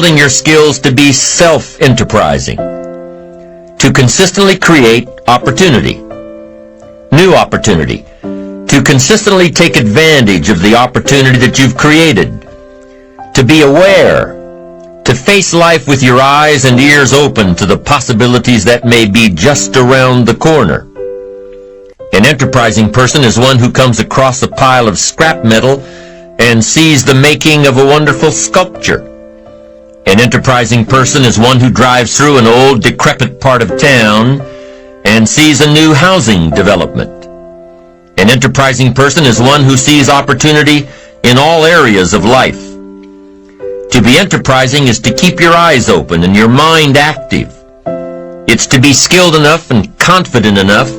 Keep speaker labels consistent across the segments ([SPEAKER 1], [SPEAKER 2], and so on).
[SPEAKER 1] building your skills to be self-enterprising, to consistently create opportunity, new opportunity, to consistently take advantage of the opportunity that you've created, to be aware, to face life with your eyes and ears open to the possibilities that may be just around the corner. An enterprising person is one who comes across a pile of scrap metal and sees the making of a wonderful sculpture. An enterprising person is one who drives through an old, decrepit part of town and sees a new housing development. An enterprising person is one who sees opportunity in all areas of life. To be enterprising is to keep your eyes open and your mind active. It's to be skilled enough and confident enough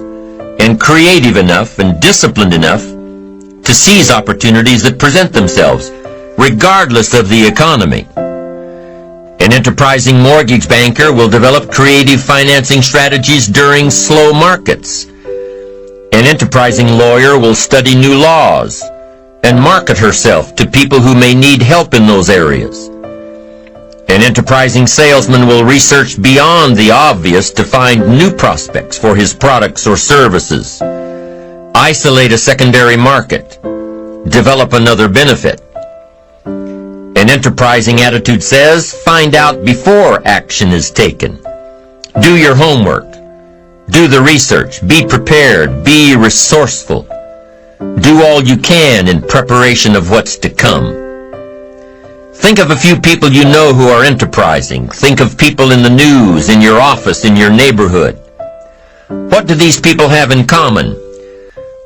[SPEAKER 1] and creative enough and disciplined enough to seize opportunities that present themselves, regardless of the economy. An enterprising mortgage banker will develop creative financing strategies during slow markets. An enterprising lawyer will study new laws and market herself to people who may need help in those areas. An enterprising salesman will research beyond the obvious to find new prospects for his products or services, isolate a secondary market, develop another benefit. An enterprising attitude says, find out before action is taken. Do your homework. Do the research. Be prepared. Be resourceful. Do all you can in preparation of what's to come. Think of a few people you know who are enterprising. Think of people in the news, in your office, in your neighborhood. What do these people have in common?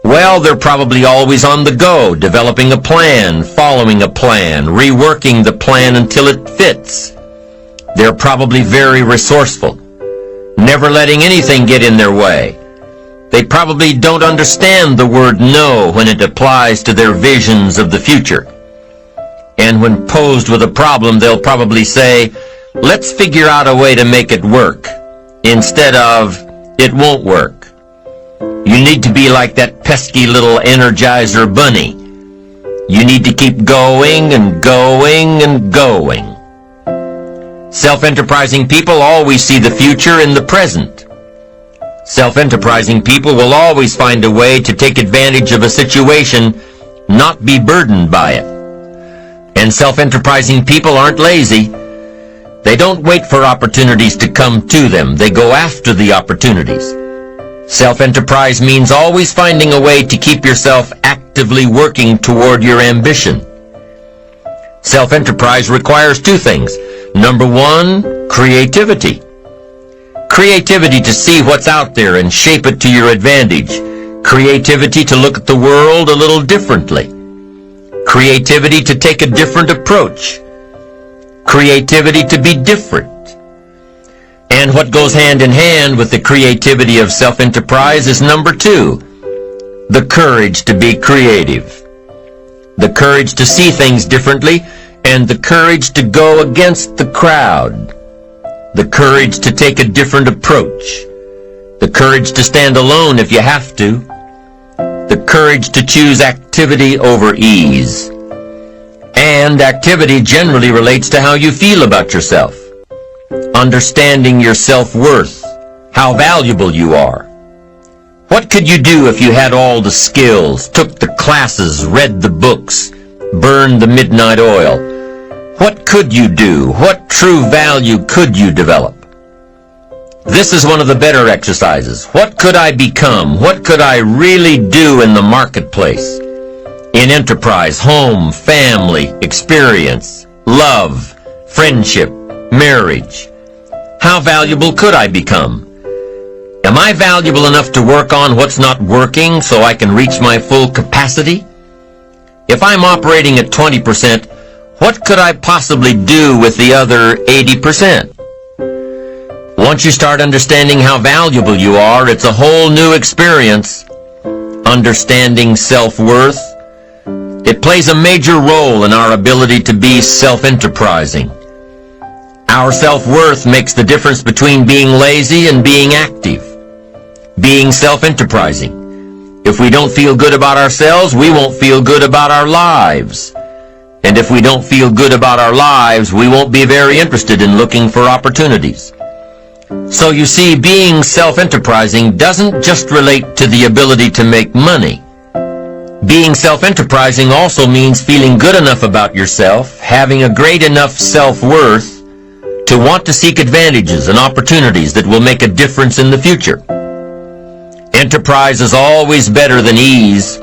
[SPEAKER 1] Well, they're probably always on the go, developing a plan, following a plan, reworking the plan until it fits. They're probably very resourceful, never letting anything get in their way. They probably don't understand the word no when it applies to their visions of the future. And when posed with a problem, they'll probably say, let's figure out a way to make it work, instead of, it won't work. You need to be like that pesky little Energizer bunny. You need to keep going and going and going. Self-enterprising people always see the future in the present. Self-enterprising people will always find a way to take advantage of a situation, not be burdened by it. And self-enterprising people aren't lazy. They don't wait for opportunities to come to them. They go after the opportunities. Self-enterprise means always finding a way to keep yourself actively working toward your ambition. Self-enterprise requires two things. Number one, creativity. Creativity to see what's out there and shape it to your advantage. Creativity to look at the world a little differently. Creativity to take a different approach. Creativity to be different. And what goes hand in hand with the creativity of self-enterprise is number two, the courage to be creative. The courage to see things differently and the courage to go against the crowd. The courage to take a different approach. The courage to stand alone if you have to. The courage to choose activity over ease. And activity generally relates to how you feel about yourself. Understanding your self-worth, how valuable you are. What could you do if you had all the skills, took the classes, read the books, burned the midnight oil? What could you do? What true value could you develop? This is one of the better exercises. What could I become? What could I really do in the marketplace? In enterprise, home, family, experience, love, friendship, marriage. How valuable could I become? Am I valuable enough to work on what's not working so I can reach my full capacity? If I'm operating at 20%, what could I possibly do with the other 80%? Once you start understanding how valuable you are, it's a whole new experience. Understanding self-worth. It plays a major role in our ability to be self-enterprising. Our self-worth makes the difference between being lazy and being active. Being self-enterprising. If we don't feel good about ourselves, we won't feel good about our lives. And if we don't feel good about our lives, we won't be very interested in looking for opportunities. So you see, being self-enterprising doesn't just relate to the ability to make money. Being self-enterprising also means feeling good enough about yourself, having a great enough self-worth to want to seek advantages and opportunities that will make a difference in the future. Enterprise is always better than ease.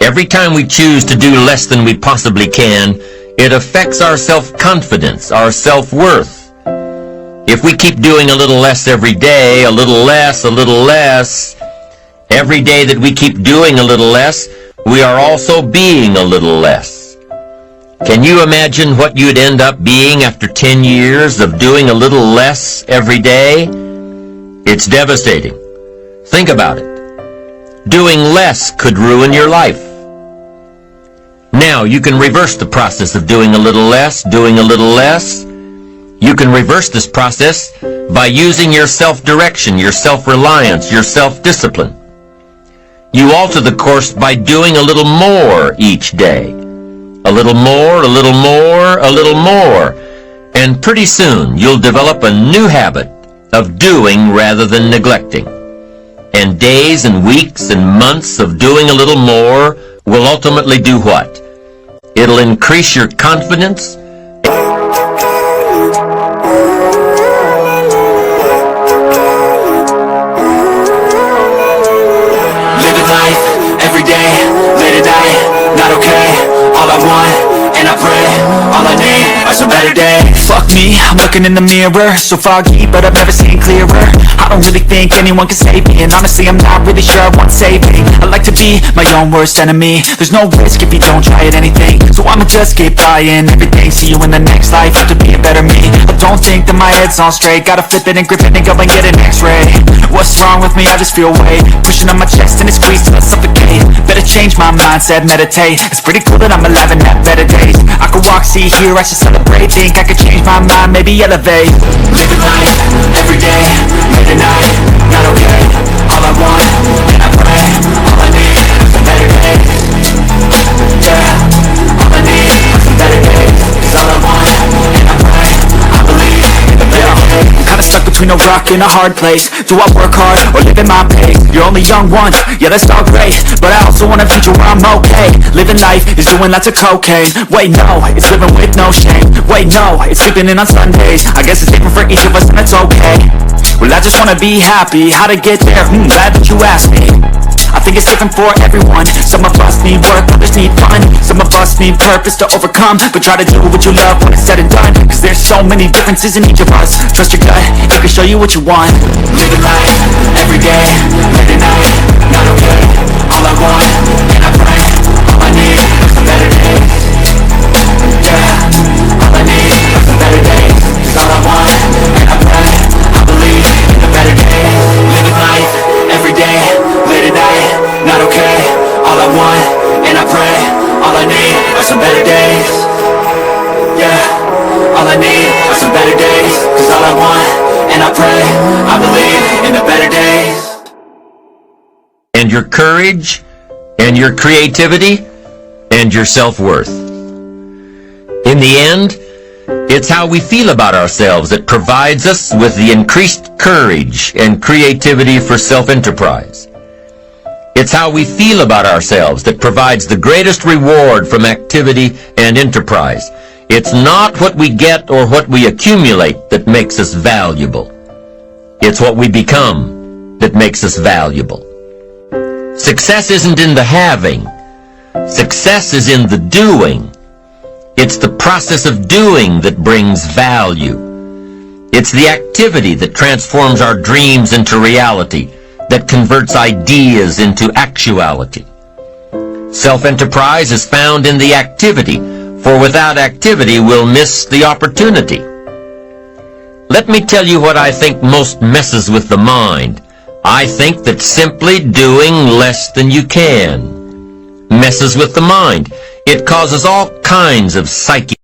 [SPEAKER 1] Every time we choose to do less than we possibly can, it affects our self-confidence, our self-worth. If we keep doing a little less every day, a little less, every day that we keep doing a little less, we are also being a little less. Can you imagine what you'd end up being after 10 years of doing a little less every day? It's devastating. Think about it. Doing less could ruin your life. Now, you can reverse the process of doing a little less. You can reverse this process by using your self-direction, your self-reliance, your self-discipline. You alter the course by doing a little more each day. A little more, a little more, a little more. And pretty soon, you'll develop a new habit of doing rather than neglecting. And days and weeks and months of doing a little more will ultimately do what? It'll increase your confidence.
[SPEAKER 2] Living life, every day, late at night, not okay. All I want, and I pray, all I need are some better days. Fuck me, I'm looking in the mirror, so foggy, but I've never seen clearer. I don't really think anyone can save me, and honestly I'm not really sure I want saving. I like to be my own worst enemy. There's no risk if you don't try at anything, so I'ma just keep buying everything. See you in the next life, have to be a better me. I don't think that my head's on straight, gotta flip it and grip it and go and get an x-ray. What's wrong with me? I just feel weight pushing on my chest and it squeezed till I suffocate. Better change my mindset, meditate. It's pretty cool that I'm alive and have better days. I could walk, see, hear, I should celebrate. Think I could change my mind, maybe elevate. Living life, every day, late at night, not okay. All I want, and I pray, all I need are some better days. Yeah, all I need are some better days. Cause all I want, and I pray, I believe in the better days. I'm kinda stuck between a rock and a hard place. Do I work hard or live at my pace? You're only young once, yeah that's all great, but I also want a future where I'm okay. Living life is doing lots of cocaine. Wait no, it's living with no shame. Wait no, it's sleeping in on Sundays. I guess it's different for each of us and it's okay. Well I just wanna be happy, how to get there? Glad that you asked me. I think it's different for everyone. Some of us need work, others need fun. Some of us need purpose to overcome. But try to do what you love when it's said and done. Cause there's so many differences in each of us. Trust your gut, it can show you what you want. Living life, every day, late at night, not okay. All I want, and I pray, all I need are some better days. Yeah, all I need are some better days. Cause all I want, and I pray, I believe in the better days. Living life, every day, late at night, not okay. All I want, and I pray, all I need are some better days. Yeah, all I need are some better days. Cause all I want, and I pray, I believe in the better days.
[SPEAKER 1] And your courage, and your creativity, and your self-worth. In the end, it's how we feel about ourselves that provides us with the increased courage and creativity for self-enterprise. It's how we feel about ourselves that provides the greatest reward from activity and enterprise. It's not what we get or what we accumulate that makes us valuable. It's what we become that makes us valuable. Success isn't in the having. Success is in the doing. It's the process of doing that brings value. It's the activity that transforms our dreams into reality, that converts ideas into actuality. Self-enterprise is found in the activity, for without activity we'll miss the opportunity. Let me tell you what I think most messes with the mind. I think that simply doing less than you can messes with the mind. It causes all kinds of psychic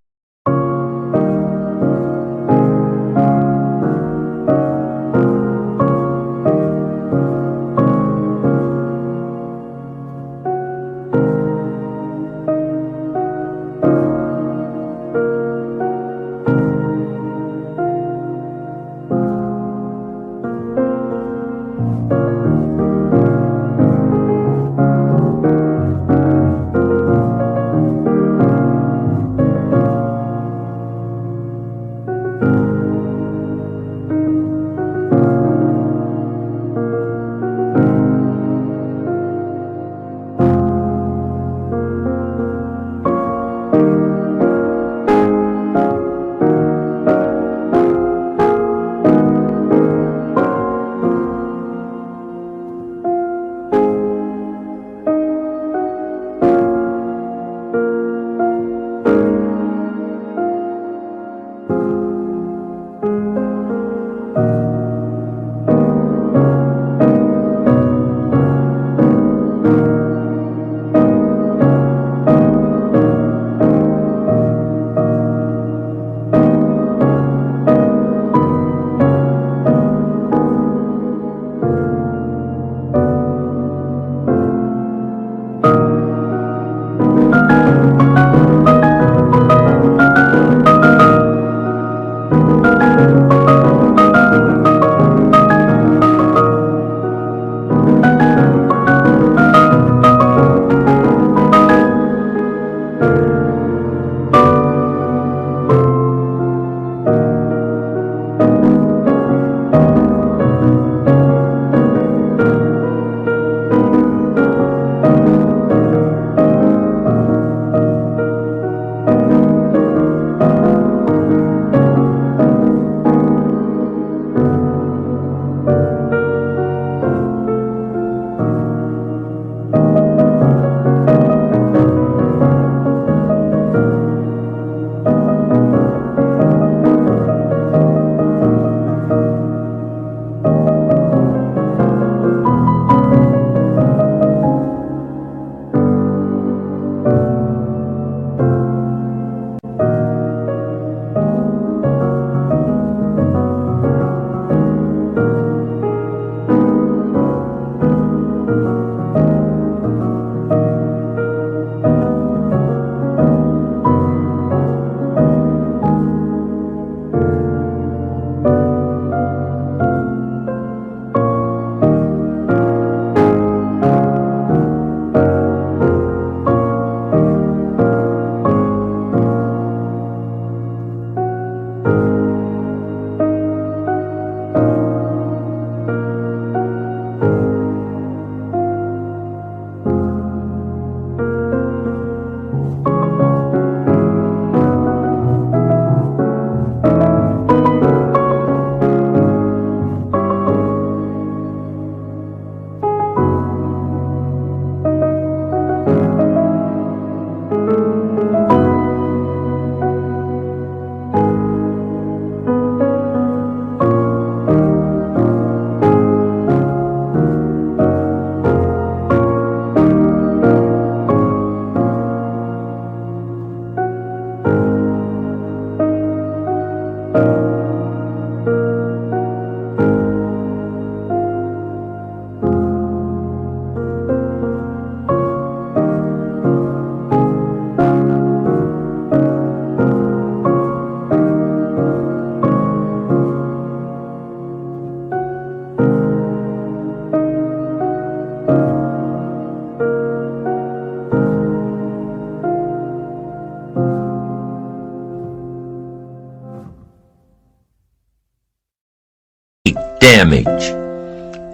[SPEAKER 1] damage.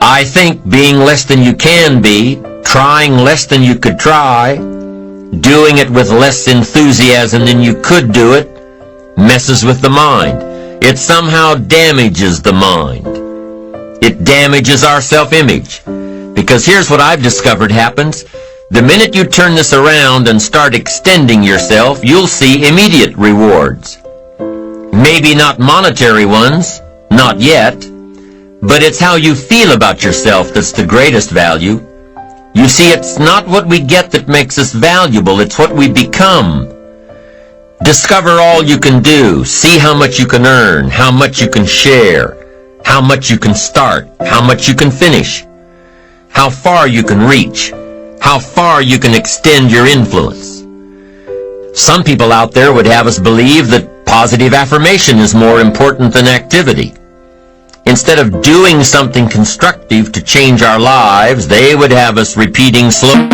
[SPEAKER 1] I think being less than you can be, trying less than you could try, doing it with less enthusiasm than you could do it, messes with the mind. It somehow damages the mind. It damages our self-image. Because here's what I've discovered happens. The minute you turn this around and start extending yourself, you'll see immediate rewards. Maybe not monetary ones, not yet, but it's how you feel about yourself that's the greatest value. You see, it's not what we get that makes us valuable, it's what we become. Discover all you can do, see how much you can earn, how much you can share, how much you can start, how much you can finish, how far you can reach, how far you can extend your influence. Some people out there would have us believe that positive affirmation is more important than activity. Instead of doing something constructive to change our lives, they would have us repeating slow.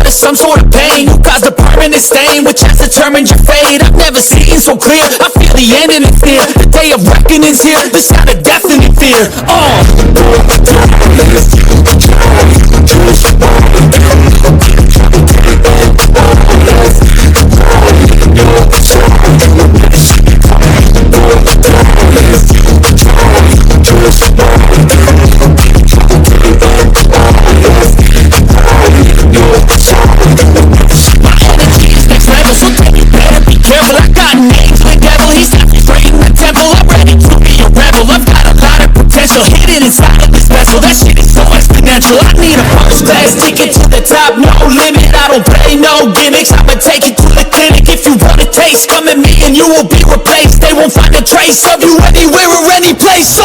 [SPEAKER 2] Some sort of pain, you caused a permanent stain, which has determined your fate. I've never seen so clear, I feel the end and it's near. The day of reckoning's here, the sound of deafening fear. Hidden inside of this vessel, that shit is so exponential. I need a first class ticket to the top, no limit. I don't play no gimmicks, I'ma take you to the clinic. If you want a taste, come at me and you will be replaced. They won't find a trace of you anywhere or any place.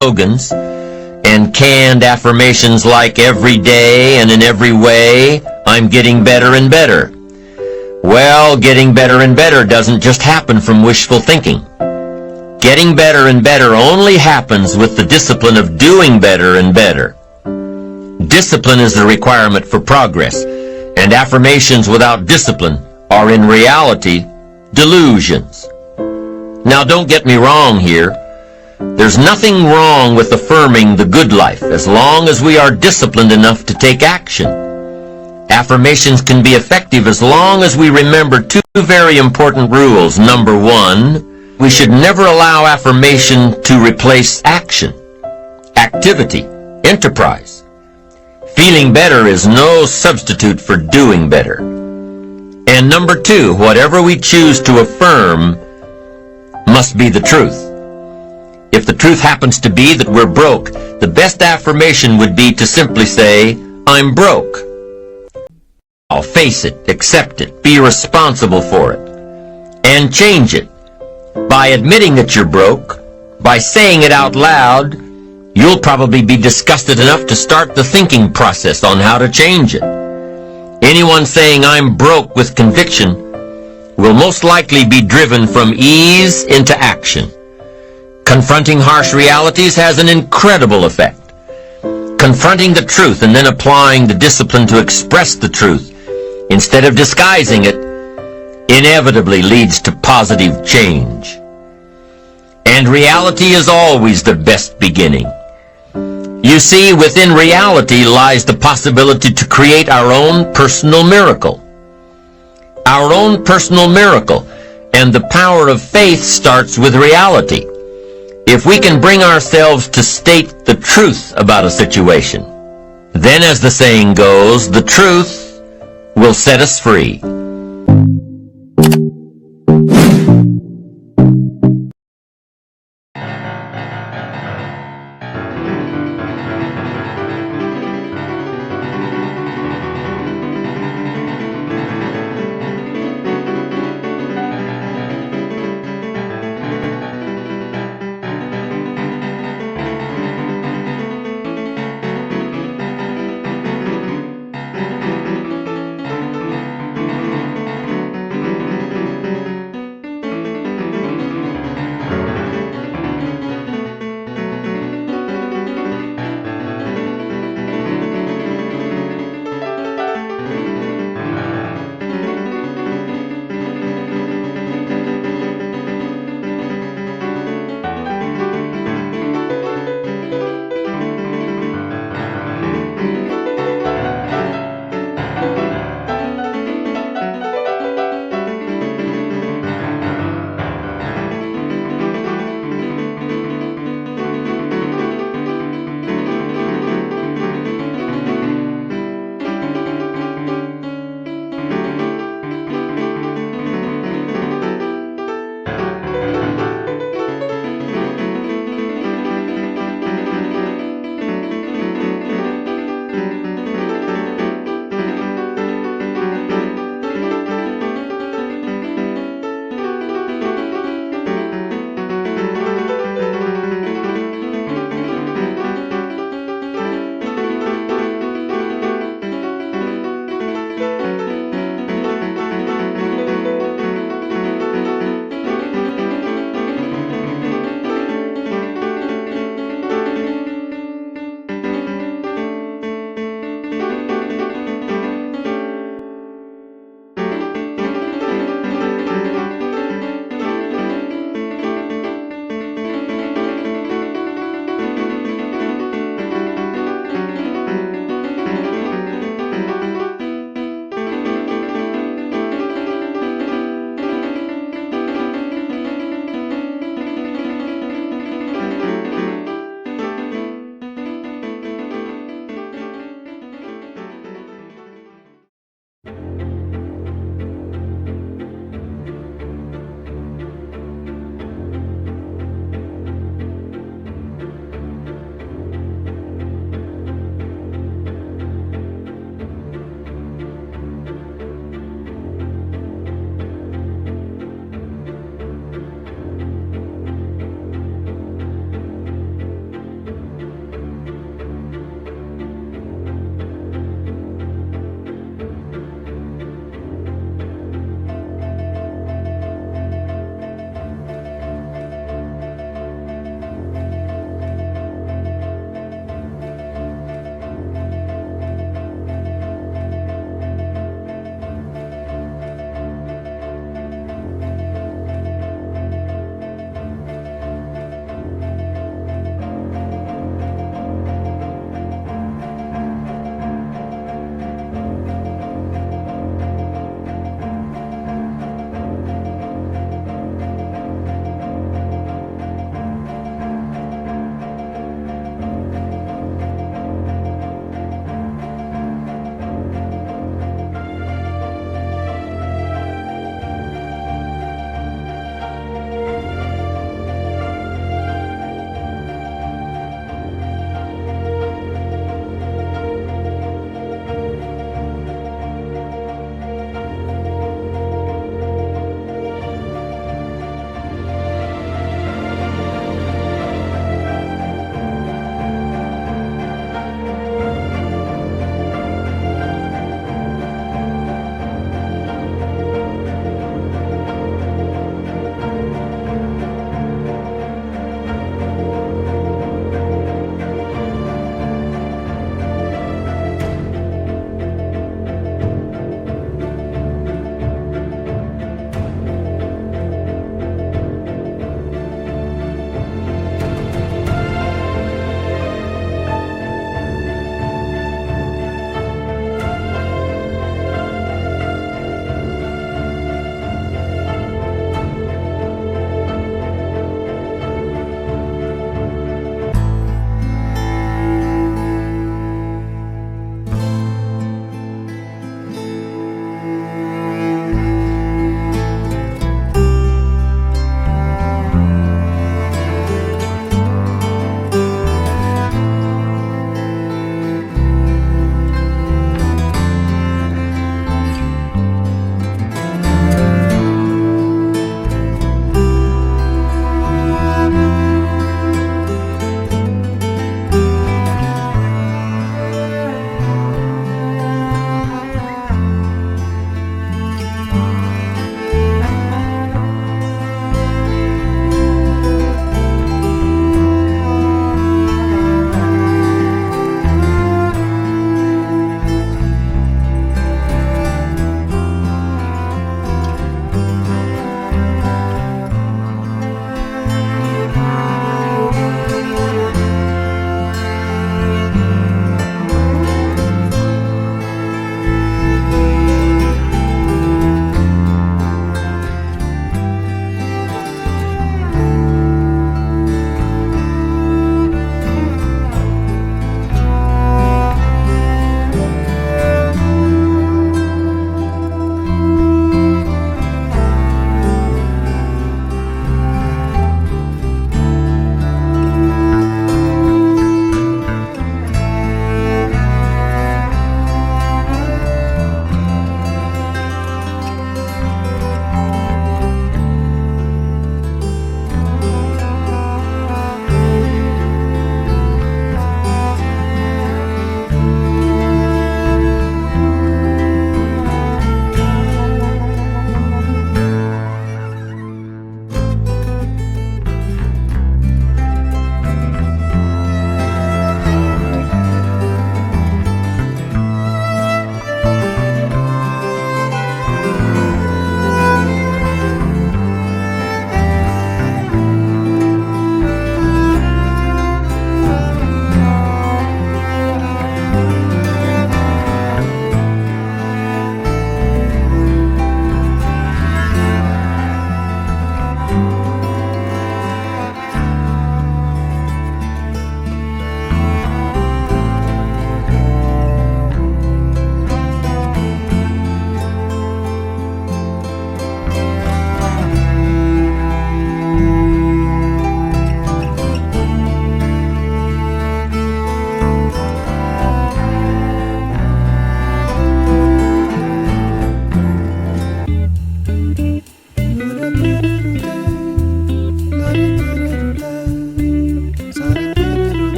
[SPEAKER 1] Slogans and canned affirmations like every day and in every way, I'm getting better and better. Well, getting better and better doesn't just happen from wishful thinking. Getting better and better only happens with the discipline of doing better and better. Discipline is the requirement for progress, and affirmations without discipline are in reality delusions. Now, don't get me wrong here. There's nothing wrong with affirming the good life as long as we are disciplined enough to take action. Affirmations can be effective as long as we remember two very important rules. Number one, we should never allow affirmation to replace action, activity, enterprise. Feeling better is no substitute for doing better. And number two, whatever we choose to affirm must be the truth. If the truth happens to be that we're broke, the best affirmation would be to simply say, I'm broke. I'll face it, accept it, be responsible for it, and change it. By admitting that you're broke, by saying it out loud, you'll probably be disgusted enough to start the thinking process on how to change it. Anyone saying I'm broke with conviction will most likely be driven from ease into action. Confronting harsh realities has an incredible effect. Confronting the truth and then applying the discipline to express the truth instead of disguising it inevitably leads to positive change. And reality is always the best beginning. You see, within reality lies the possibility to create our own personal miracle. Our own personal miracle. And the power of faith starts with reality. If we can bring ourselves to state the truth about a situation, then, as the saying goes, the truth will set us free.